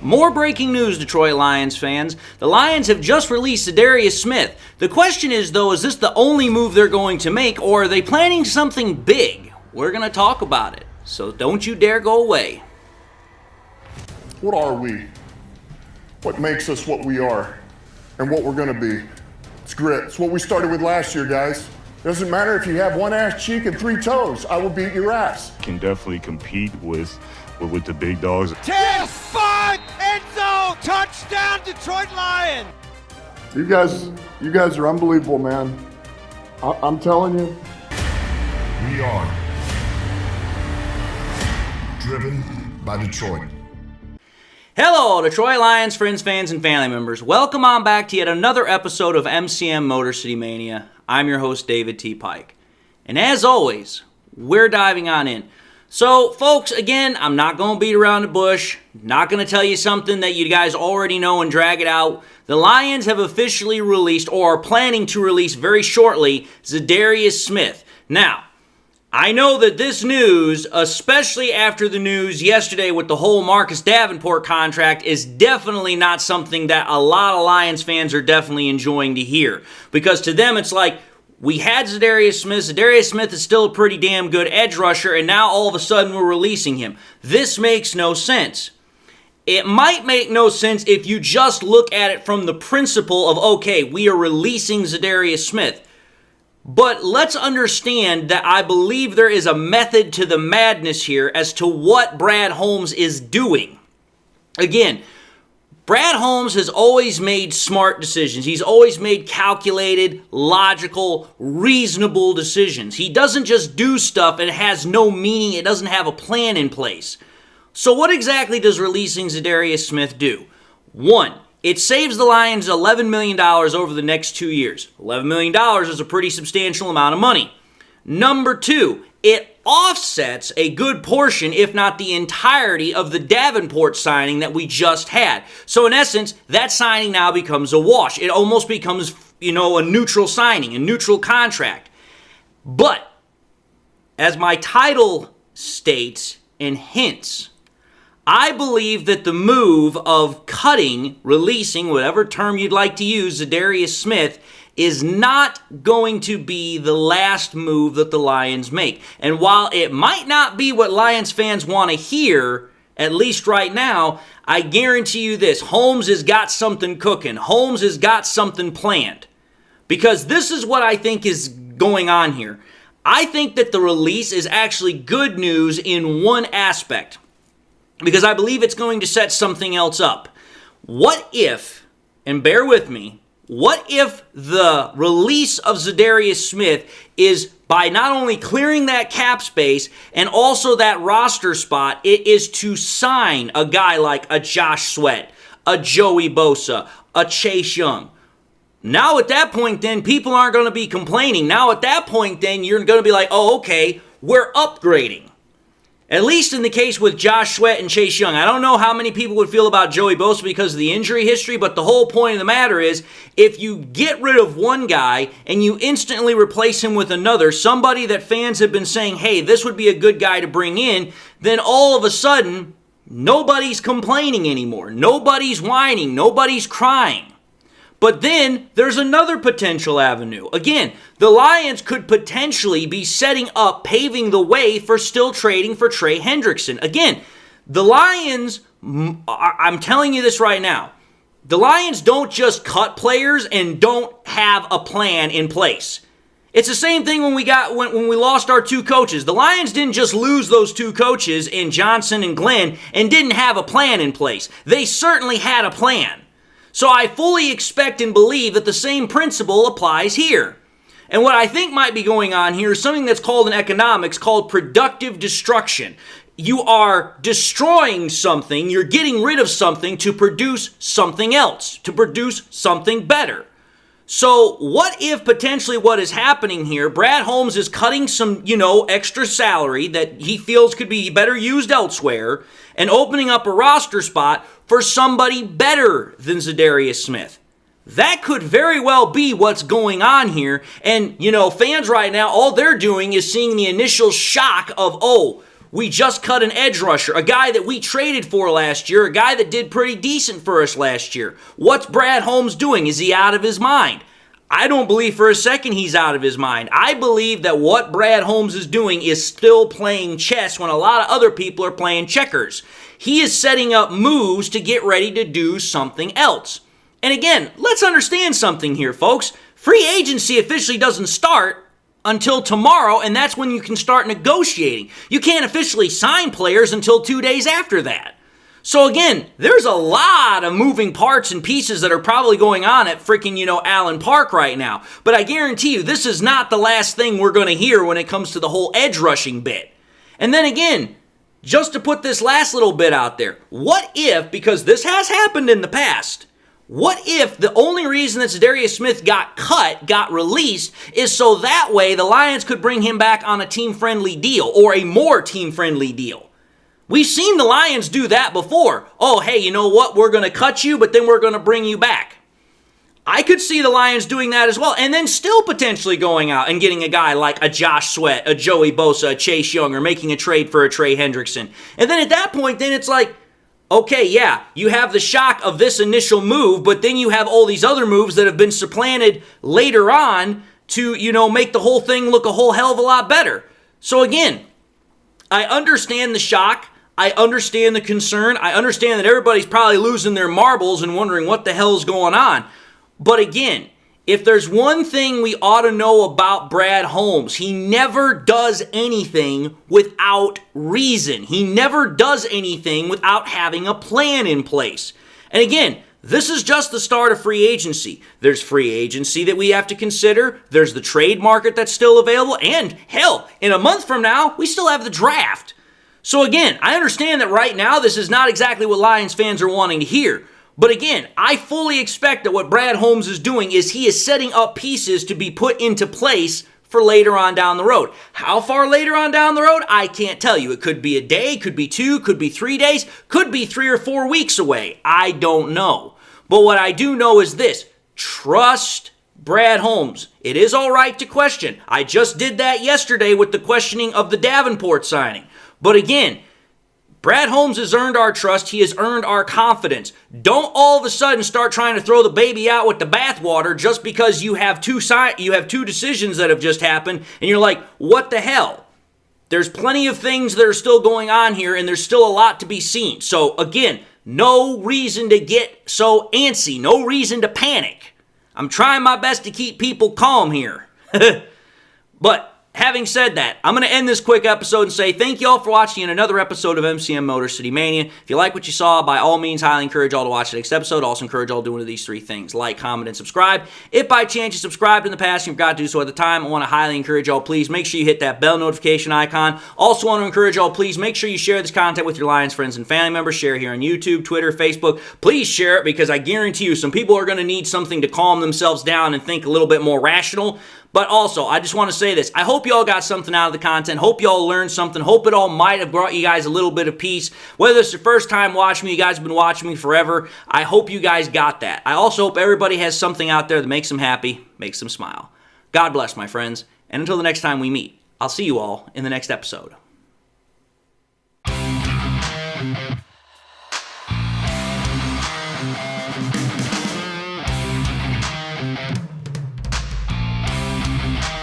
More breaking news, Detroit Lions fans. The Lions have just released za'darius Smith. The question is, though, is this the only move they're going to make, or are they planning something big? We're going to talk about it, so don't you dare go away. What are we? What makes us what we are and what we're going to be? It's grit. It's what we started with last year, guys. It doesn't matter if you have one ass cheek and 3 toes. I will beat your ass. Can definitely compete with the big dogs. 10-5, end zone, touchdown, Detroit Lions. You guys are unbelievable, man. I'm telling you. We are driven by Detroit. Hello, Detroit Lions friends, fans, and family members. Welcome on back to yet another episode of MCM Motor City Mania. I'm your host, David T. Pike. And as always, we're diving on in. So, folks, again, I'm not going to beat around the bush. Not going to tell you something that you guys already know and drag it out. The Lions have officially released, or are planning to release very shortly, za'darius Smith. Now, I know that this news, especially after the news yesterday with the whole Marcus Davenport contract, is definitely not something that a lot of Lions fans are definitely enjoying to hear. Because to them, it's like, we had za'darius Smith. za'darius Smith is still a pretty damn good edge rusher, and now all of a sudden we're releasing him. This makes no sense. It might make no sense if you just look at it from the principle of, okay, we are releasing za'darius Smith. But let's understand that I believe there is a method to the madness here as to what Brad Holmes is doing. Again, Brad Holmes has always made smart decisions. He's always made calculated, logical, reasonable decisions. He doesn't just do stuff and it has no meaning. It doesn't have a plan in place. So what exactly does releasing za'darius Smith do? 1, it saves the Lions $11 million over the next 2 years. $11 million is a pretty substantial amount of money. Number 2, it offsets a good portion, if not the entirety, of the Davenport signing that we just had. So in essence, that signing now becomes a wash. It almost becomes, a neutral signing, a neutral contract. But, as my title states and hints, I believe that the move of releasing, whatever term you'd like to use, za'darius Smith, is not going to be the last move that the Lions make. And while it might not be what Lions fans want to hear, at least right now, I guarantee you this, Holmes has got something cooking. Holmes has got something planned. Because this is what I think is going on here. I think that the release is actually good news in one aspect, because I believe it's going to set something else up. What if, and bear with me, what if the release of za'darius Smith is by not only clearing that cap space and also that roster spot, it is to sign a guy like a Josh Sweat, a Joey Bosa, a Chase Young. Now at that point then, people aren't going to be complaining. Now at that point then, you're going to be like, oh, okay, we're upgrading. At least in the case with Josh Sweat and Chase Young. I don't know how many people would feel about Joey Bosa because of the injury history, but the whole point of the matter is, if you get rid of one guy and you instantly replace him with another, somebody that fans have been saying, hey, this would be a good guy to bring in, then all of a sudden, nobody's complaining anymore. Nobody's whining. Nobody's crying. But then, there's another potential avenue. Again, the Lions could potentially be setting up, paving the way for still trading for Trey Hendrickson. Again, the Lions, I'm telling you this right now, the Lions don't just cut players and don't have a plan in place. It's the same thing when we lost our 2 coaches. The Lions didn't just lose those 2 coaches in Johnson and Glenn and didn't have a plan in place. They certainly had a plan. So I fully expect and believe that the same principle applies here. And what I think might be going on here is something that's called in economics called productive destruction. You are destroying something, you're getting rid of something to produce something else, to produce something better. So what if potentially what is happening here, Brad Holmes is cutting some, extra salary that he feels could be better used elsewhere and opening up a roster spot for somebody better than za'darius Smith. That could very well be what's going on here. And, fans right now, all they're doing is seeing the initial shock of, We just cut an edge rusher, a guy that we traded for last year, a guy that did pretty decent for us last year. What's Brad Holmes doing? Is he out of his mind? I don't believe for a second he's out of his mind. I believe that what Brad Holmes is doing is still playing chess when a lot of other people are playing checkers. He is setting up moves to get ready to do something else. And again, let's understand something here, folks. Free agency officially doesn't start until tomorrow, and that's when you can start negotiating. You can't officially sign players until 2 days after that. So again, there's a lot of moving parts and pieces that are probably going on at freaking, Allen Park right now. But I guarantee you, this is not the last thing we're going to hear when it comes to the whole edge rushing bit. And then again, just to put this last little bit out there, what if, because this has happened in the past, what if the only reason that za'darius Smith got released, is so that way the Lions could bring him back on a team-friendly deal or a more team-friendly deal? We've seen the Lions do that before. Oh, hey, you know what? We're going to cut you, but then we're going to bring you back. I could see the Lions doing that as well, and then still potentially going out and getting a guy like a Josh Sweat, a Joey Bosa, a Chase Young, or making a trade for a Trey Hendrickson. And then at that point, then it's like, okay, yeah, you have the shock of this initial move, but then you have all these other moves that have been supplanted later on to, make the whole thing look a whole hell of a lot better. So again, I understand the shock. I understand the concern. I understand that everybody's probably losing their marbles and wondering what the hell's going on. But again, if there's one thing we ought to know about Brad Holmes, he never does anything without reason. He never does anything without having a plan in place. And again, this is just the start of free agency. There's free agency that we have to consider. There's the trade market that's still available. And hell, in a month from now, we still have the draft. So again, I understand that right now this is not exactly what Lions fans are wanting to hear. But again, I fully expect that what Brad Holmes is doing is he is setting up pieces to be put into place for later on down the road. How far later on down the road? I can't tell you. It could be a day, could be 2, could be 3 days, could be 3 or 4 weeks away. I don't know. But what I do know is this: trust Brad Holmes. It is all right to question. I just did that yesterday with the questioning of the Davenport signing. But again, Brad Holmes has earned our trust. He has earned our confidence. Don't all of a sudden start trying to throw the baby out with the bathwater just because you have two decisions that have just happened, and you're like, what the hell? There's plenty of things that are still going on here, and there's still a lot to be seen. So again, no reason to get so antsy. No reason to panic. I'm trying my best to keep people calm here. But having said that, I'm going to end this quick episode and say thank you all for watching in another episode of MCM Motor City Mania. If you like what you saw, by all means, highly encourage y'all to watch the next episode. Also encourage y'all to do one of these 3 things: like, comment, and subscribe. If by chance you subscribed in the past and you forgot to do so at the time, I want to highly encourage y'all, please make sure you hit that bell notification icon. Also want to encourage y'all, please make sure you share this content with your Lions friends and family members. Share here on YouTube, Twitter, Facebook. Please share it, because I guarantee you some people are going to need something to calm themselves down and think a little bit more rational. But also, I just want to say this. I hope you all got something out of the content. Hope you all learned something. Hope it all might have brought you guys a little bit of peace. Whether it's your first time watching me, you guys have been watching me forever, I hope you guys got that. I also hope everybody has something out there that makes them happy, makes them smile. God bless, my friends. And until the next time we meet, I'll see you all in the next episode.